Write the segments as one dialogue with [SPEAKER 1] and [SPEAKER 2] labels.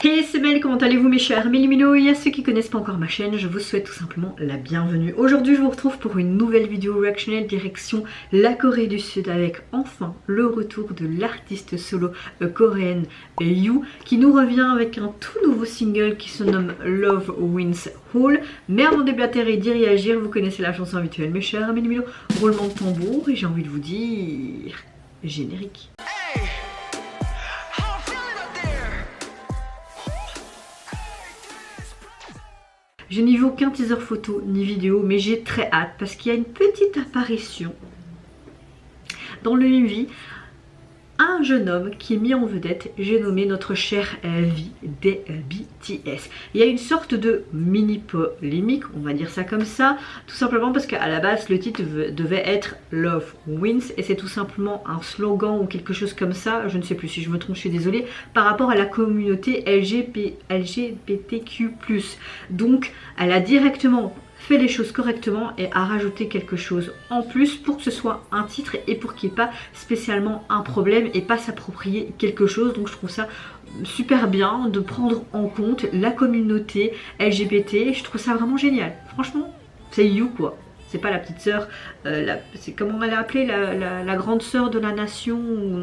[SPEAKER 1] Hey, c'est Mel, comment allez-vous mes chers Méliminaux? Et à ceux qui connaissent pas encore ma chaîne, je vous souhaite tout simplement la bienvenue. Aujourd'hui je vous retrouve pour une nouvelle vidéo reactionnelle direction la Corée du Sud avec enfin le retour de l'artiste solo coréenne You qui nous revient avec un tout nouveau single qui se nomme Love Wins All. Mais avant de déblatérer et d'y réagir, vous connaissez la chanson habituelle mes chers Méliminaux, roulement de tambour et j'ai envie de vous dire générique. Je n'y veux aucun teaser photo ni vidéo, mais j'ai très hâte parce qu'il y a une petite apparition dans le MV. Un jeune homme qui est mis en vedette, j'ai nommé notre cher V des BTS. Il y a une sorte de mini polémique, on va dire ça comme ça, tout simplement parce qu'à la base le titre devait être Love Wins et c'est tout simplement un slogan ou quelque chose comme ça, je ne sais plus si je me trompe, je suis désolée, par rapport à la communauté LGBTQ+. Donc elle a directement fait les choses correctement et a rajouté quelque chose en plus pour que ce soit un titre et pour qu'il n'y ait pas spécialement un problème et pas s'approprier quelque chose. Donc je trouve ça super bien de prendre en compte la communauté LGBT, je trouve ça vraiment génial. Franchement, c'est You quoi. C'est pas la petite sœur, c'est comment elle est appelée, la grande sœur de la nation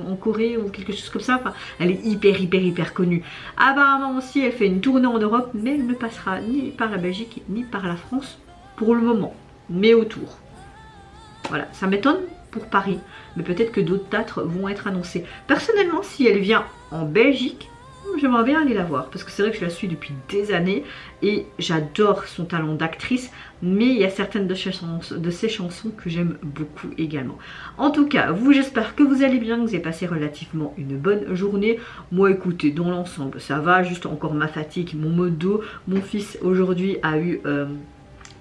[SPEAKER 1] en Corée ou quelque chose comme ça. Enfin, elle est hyper connue. Apparemment aussi, elle fait une tournée en Europe, mais elle ne passera ni par la Belgique ni par la France pour le moment, mais autour. Voilà, ça m'étonne pour Paris, mais peut-être que d'autres dates vont être annoncées. Personnellement, si elle vient en Belgique, j'aimerais bien aller la voir parce que c'est vrai que je la suis depuis des années et j'adore son talent d'actrice, mais il y a certaines de ses chansons que j'aime beaucoup également. En tout cas, vous, j'espère que vous allez bien, que vous avez passé relativement une bonne journée. Moi écoutez, dans l'ensemble ça va, juste encore ma fatigue, mon maux de dos. Mon fils aujourd'hui a eu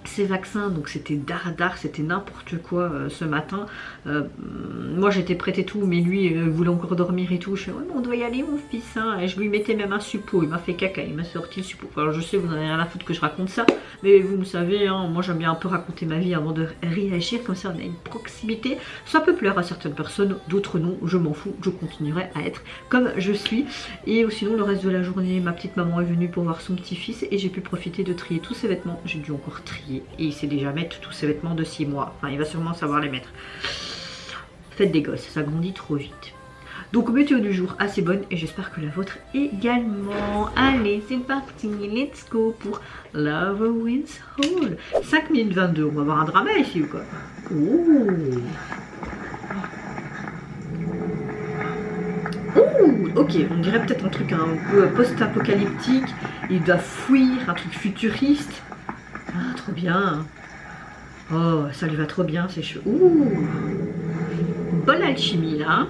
[SPEAKER 1] ces vaccins, donc c'était dardard, c'était n'importe quoi ce matin. Moi j'étais prête et tout, mais lui voulait encore dormir et tout. Je suis oh, on doit y aller mon fils, hein. Et je lui mettais même un suppôt, il m'a fait caca, il m'a sorti le suppôt. Alors je sais, vous n'en avez rien à foutre que je raconte ça, mais vous me savez, hein, moi j'aime bien un peu raconter ma vie avant de réagir, comme ça on a une proximité. Ça peut plaire à certaines personnes, d'autres non, je m'en fous, je continuerai à être comme je suis. Et sinon le reste de la journée, ma petite maman est venue pour voir son petit-fils et j'ai pu profiter de trier tous ses vêtements. J'ai dû encore trier. Et il sait déjà mettre tous ses vêtements de 6 mois. Enfin, il va sûrement savoir les mettre. Faites des gosses, ça grandit trop vite. Donc, météo du jour assez bonne et j'espère que la vôtre également. Allez, c'est parti, let's go pour Love Wins All. 5 minutes 22, on va avoir un drama ici ou quoi? Ouh. Ouh, ok, on dirait peut-être un truc un peu post-apocalyptique. Il doit fuir, un truc futuriste. Ah, trop bien. Oh, ça lui va trop bien, ses cheveux. Ouh, bonne alchimie, là.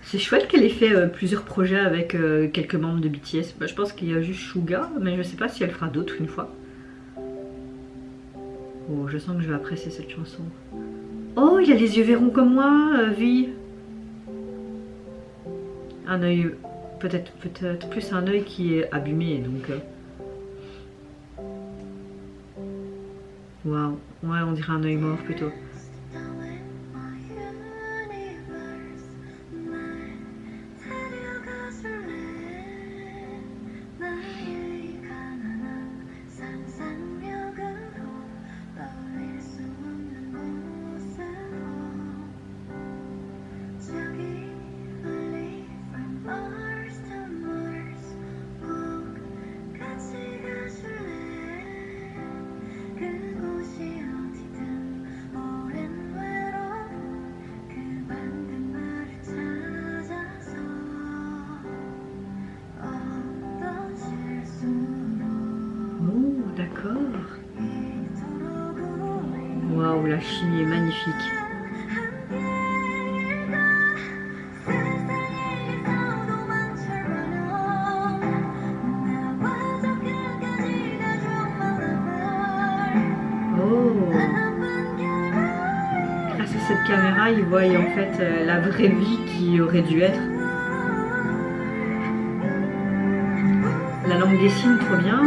[SPEAKER 1] C'est chouette qu'elle ait fait plusieurs projets avec quelques membres de BTS. Bah, je pense qu'il y a juste Suga, mais je sais pas si elle fera d'autres une fois. Oh, je sens que je vais apprécier cette chanson. Oh, il a les yeux verrons comme moi, Vi. Un œil, peut-être plus un œil qui est abîmé, donc. Waouh, ouais, on dirait un œil mort plutôt. Waouh, la chimie est magnifique. Oh. Grâce à cette caméra, ils voient en fait la vraie vie qui aurait dû être. La langue des signes, trop bien.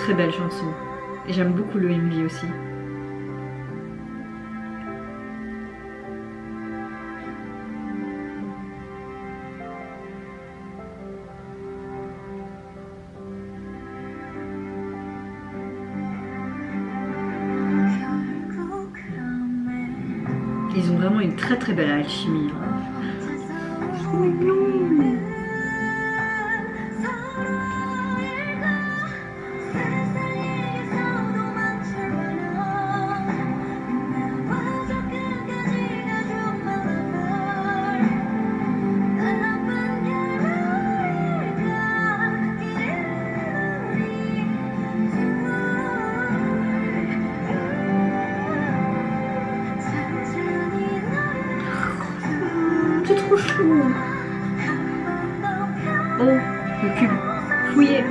[SPEAKER 1] Très belle chanson. Et j'aime beaucoup le MV aussi. Ils ont vraiment une très très belle alchimie. Trop mignon. C'est trop chou. Oh, le cube. Fouillé.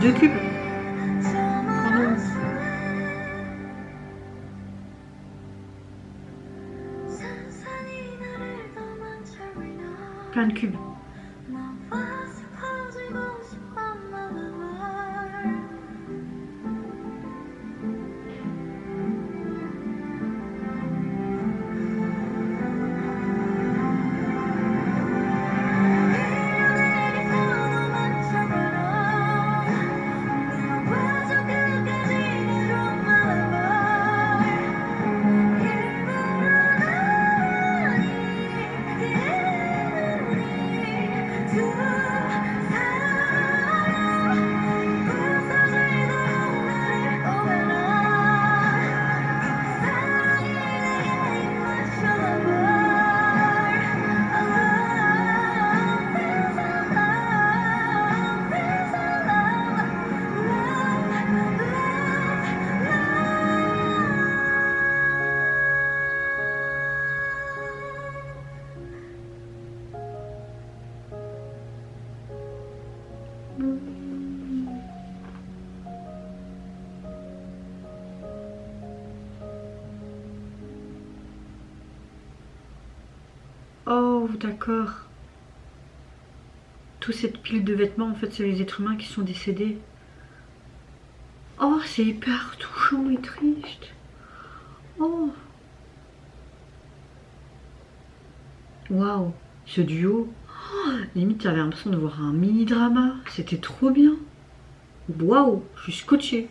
[SPEAKER 1] Deux cubes. Oh non. Plein de cubes. Oh, d'accord. Toute cette pile de vêtements, en fait, c'est les êtres humains qui sont décédés. Oh, c'est hyper touchant et triste. Oh. Waouh, ce duo. Oh, limite, j'avais l'impression de voir un mini-drama. C'était trop bien. Waouh, je suis scotchée.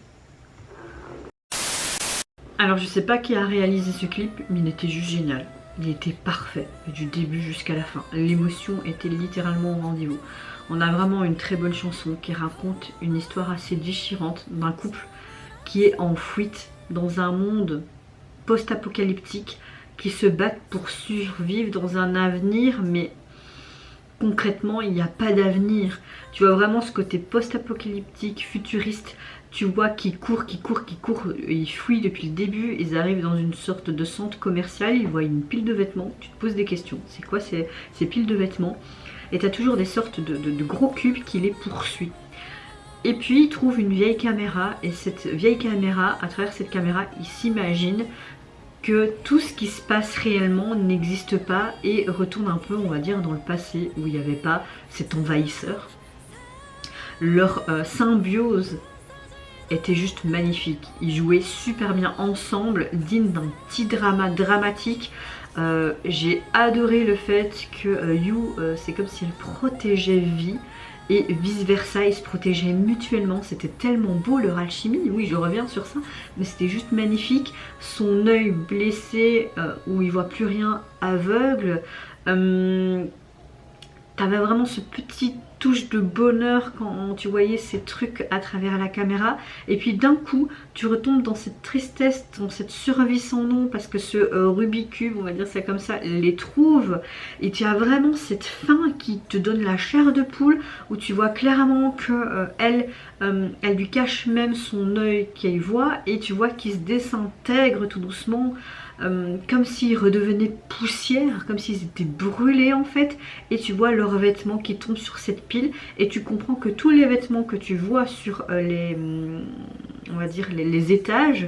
[SPEAKER 1] Alors, je sais pas qui a réalisé ce clip, mais il était juste génial. Il était parfait, du début jusqu'à la fin. L'émotion était littéralement au rendez-vous. On a vraiment une très bonne chanson qui raconte une histoire assez déchirante d'un couple qui est en fuite dans un monde post-apocalyptique, qui se battent pour survivre dans un avenir, mais concrètement il n'y a pas d'avenir. Tu vois vraiment ce côté post-apocalyptique, futuriste. Tu vois qu'ils courent, ils fuient depuis le début, ils arrivent dans une sorte de centre commercial, ils voient une pile de vêtements, tu te poses des questions, c'est quoi ces piles de vêtements? Et tu as toujours des sortes de gros cubes qui les poursuivent. Et puis ils trouvent une vieille caméra, et cette vieille caméra, à travers cette caméra, ils s'imaginent que tout ce qui se passe réellement n'existe pas et retourne un peu, on va dire, dans le passé où il n'y avait pas cet envahisseur. Leur symbiose était juste magnifique. Ils jouaient super bien ensemble, digne d'un petit drama dramatique. J'ai adoré le fait que You, c'est comme si elle protégeait Vi et vice versa, ils se protégeaient mutuellement. C'était tellement beau leur alchimie. Oui, je reviens sur ça, mais c'était juste magnifique. Son œil blessé où il voit plus rien, aveugle. T'avais vraiment ce petit touche de bonheur quand tu voyais ces trucs à travers la caméra, et puis d'un coup tu retombes dans cette tristesse, dans cette survie sans nom, parce que ce Rubik's Cube, on va dire ça comme ça, les trouve, et tu as vraiment cette fin qui te donne la chair de poule, où tu vois clairement que elle lui cache même son œil qu'elle voit, et tu vois qu'il se désintègre tout doucement, comme s'ils redevenaient poussière, comme s'ils étaient brûlés en fait, et tu vois leurs vêtements qui tombent sur cette pile, et tu comprends que tous les vêtements que tu vois sur on va dire, les étages.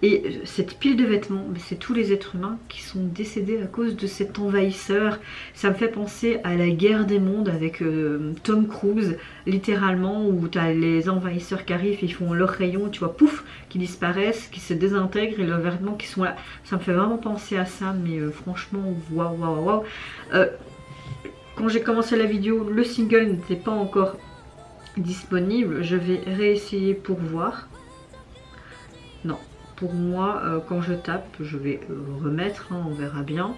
[SPEAKER 1] Et cette pile de vêtements, c'est tous les êtres humains qui sont décédés à cause de cet envahisseur. Ça me fait penser à la guerre des mondes avec Tom Cruise, littéralement, où tu as les envahisseurs qui arrivent, ils font leurs rayons, tu vois, pouf, qui disparaissent, qui se désintègrent et leurs vêtements qui sont là. Ça me fait vraiment penser à ça, mais franchement, waouh, waouh, waouh. Quand j'ai commencé la vidéo, le single n'était pas encore disponible. Je vais réessayer pour voir. Non. Pour moi, quand je tape, je vais remettre, hein, on verra bien.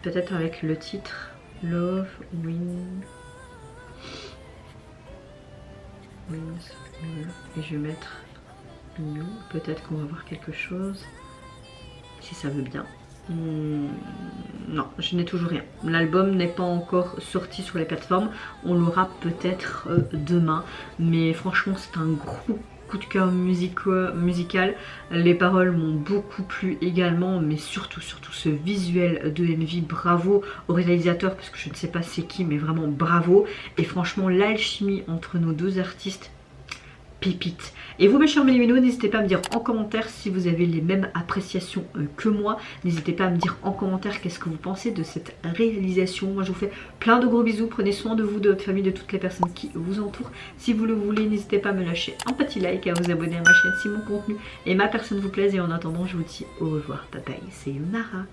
[SPEAKER 1] Peut-être avec le titre Love Wins. Et je vais mettre New. Peut-être qu'on va voir quelque chose. Si ça veut bien. Non, je n'ai toujours rien. L'album n'est pas encore sorti sur les plateformes. On l'aura peut-être demain. Mais franchement, c'est un gros coup de cœur musical. Les paroles m'ont beaucoup plu également, mais surtout ce visuel de MV. Bravo au réalisateur, parce que je ne sais pas c'est qui, mais vraiment bravo. Et franchement, l'alchimie entre nos deux artistes, pépite. Et vous mes chers Méliménos, n'hésitez pas à me dire en commentaire si vous avez les mêmes appréciations que moi. N'hésitez pas à me dire en commentaire qu'est-ce que vous pensez de cette réalisation. Moi je vous fais plein de gros bisous, prenez soin de vous, de votre famille, de toutes les personnes qui vous entourent. Si vous le voulez, n'hésitez pas à me lâcher un petit like, à vous abonner à ma chaîne si mon contenu et ma personne vous plaisent. Et en attendant, je vous dis au revoir, bye bye, c'est Yunara.